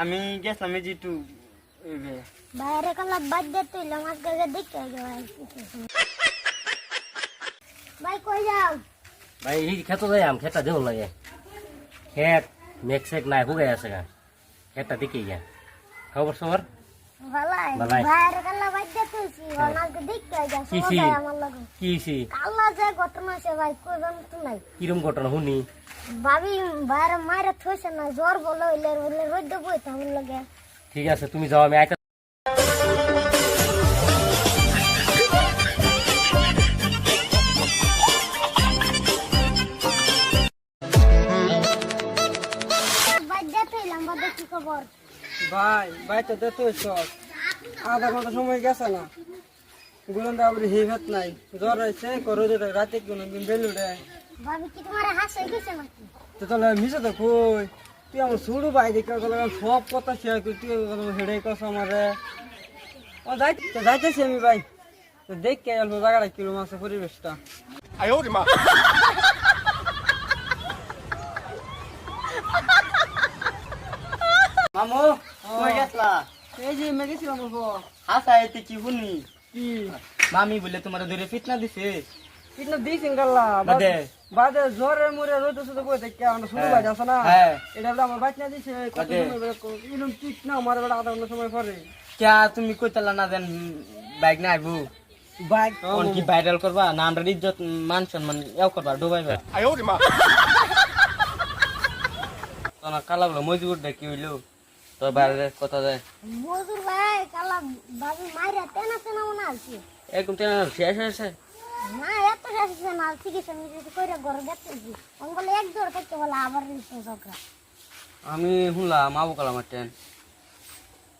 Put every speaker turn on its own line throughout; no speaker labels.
আমি গেছিলাম এই যে একটু
বাইরে কালার বাদ দে তুই লমাস গেলে দেখতে ভাই কই যাও
ভাই এই খেতে যাই আম খেতা দেহ লাগে খেত মেঘ নাই হুগে আছে গা খেতা দেখি গা খবর সবর
ভালাই
ভালাই।
বাইরে কালার বাদ দে তুই লমাস গে দেখতে যা
কিসি?
সময় আমার লাগে
কি হইছে
কালা যে ঘটনা আছে ভাই কই জানো তো নাই
কিরম ঘটনা শুনি
ভাবি বাইরে মাইরা থইছে না জ্বর বলে হইলে রোদ বই তাহলে লাগে
ঠিক আছে তুমি যাও আমি আইতা
বাদ দে তুই লম্বা দেখি খবর
ভাই তো দেখতে সব আধা ঘন্টা সময় গেছে না গুলন্দা আবার হিভেত নাই জ্বর হয়েছে করো রাতে কোনো দিন বেলুড়ে
ভাবি কি তোমার হাসে গেছে নাকি
তো তাহলে মিশে তো কই তুই আমার শুরু ভাই দেখে সব কথা শেয়ার করি তুই হেডে কস আমারে ও যাইতেছি আমি ভাই তো দেখে অল্প জায়গাটা কিরম আছে পরিবেশটা মামু কই গেছলা এই যে মেগেছিলাম বলবো হাসা এতে কি শুনি কি মামি বলে তোমার ধরে ফিতনা দিছে ফিতনা দিছ ইনশাআল্লাহ বাদে জোরে মুরে রোদ সুতো কই দেখে আমরা শুরু ভাই আছে না এটা আমার বাইনা দিছে কত সময় ইলুম ঠিক না আমার বড় আধা ঘন্টা সময় পরে
क्या তুমি কইতালা না দেন বাইক না আইবো
বাইক
কোন কি ভাইরাল করবা না আমরা ইজ্জত মান সম্মান এও করবা ডুবাইবা তোনা কালাগুলো মজুর দেখি হইলো তো বাইরে কথা যায়
মজুর ভাই কালা ভাবি মাইরা তেনা তেনা মনে আছে
এরকম তেনা শেষ হয়েছে
না এত শেষ না ঠিক আছে আমি যদি কইরা ঘরে দেখতেছি অঙ্গলে এক দৌড় করতে বলে আবার নিতে ঝগড়া
আমি শুনলাম আবু কালাম ট্রেন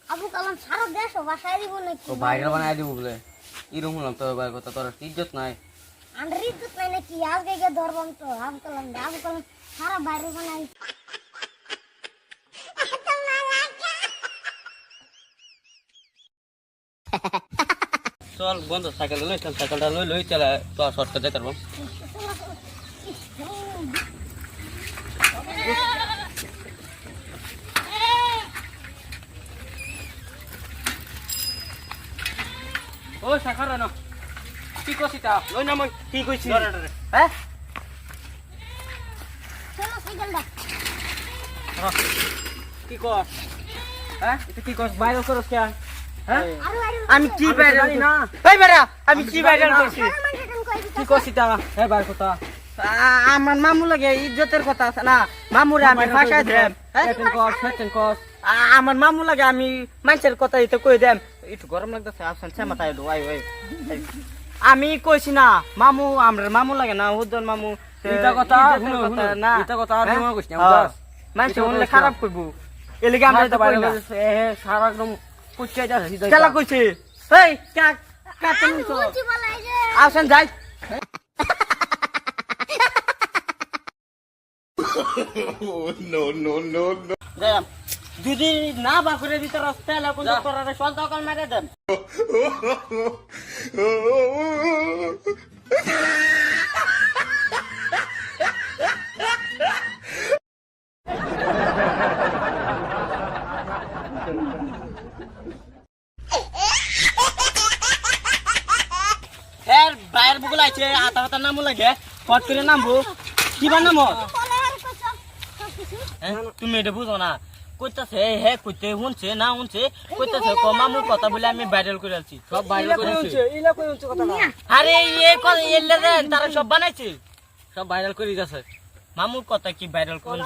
আবু কালাম সারা দেশ বাসায় দিব নাকি
তো ভাইরাল বানাই দিব বলে এরকম শুনলাম তো ভাই কথা তোর ইজ্জত নাই
আন্ডার ইজ্জত নাই নাকি আজকে গিয়ে ধরবাম তো আবু কালাম সারা বাইরে বানাই
চল বন্ধ সাইকেল লই চল সাইকেলটা লই লই চলে তো শর্টকাট যাই করব ও সাখার না কি কইছিটা লই না মই কি কইছি হ্যাঁ
চলো সাইকেলটা
কি কর হ্যাঁ এটা কি কর ভাইরাল করছ কে হ্যাঁ
আরে
আমি কি ভাইরাল না এই বেটা আমি কি ভাইরাল করছি
কি কইছিটা হে ভাই কথা
আমার মামু লাগে ইজ্জতের কথা আছে না মামুরে আমি ফাঁসাই দেম
সেটেন কর
আমার মামু লাগে আমি মানুষের কথা তো কই দেম একটু গরম লাগতেছে আপসান মাথায় ওই ওই আমি কইছি না মামু আমার মামু লাগে না উদ্দন মামু
এটা কথা
না
এটা কথা আর মনে কইছ না
মানুষ অনলে খারাপ কইবো এলিগে আমরা তো
বাইরে
কই না
সারা একদম পুচ্চা যাচ্ছে
কেলা কইছে এই কাক কাক তুমি তো
কি বলাই যে
আসেন যাই যদি না বাকুরে ভিতরে রাস্তা লাগুন তোরা সল দকাল মেরে দেন এর বাইরের বুকুল আছে আতা হাতা নামও লাগে ফট করে নামবো কিবা নাম তুমি এটা বুঝো না কইতাছে হে কইতে শুনছে না শুনছে কইতাছে ক মামুর কথা বলে আমি ভাইরাল করে আছি সব ভাইরাল করেছে
ইলা কই হচ্ছে কথা
আরে এই কথা এলে রে তারা সব বানাইছে সব ভাইরাল করে দিতেছে মামুর কথা কি ভাইরাল করে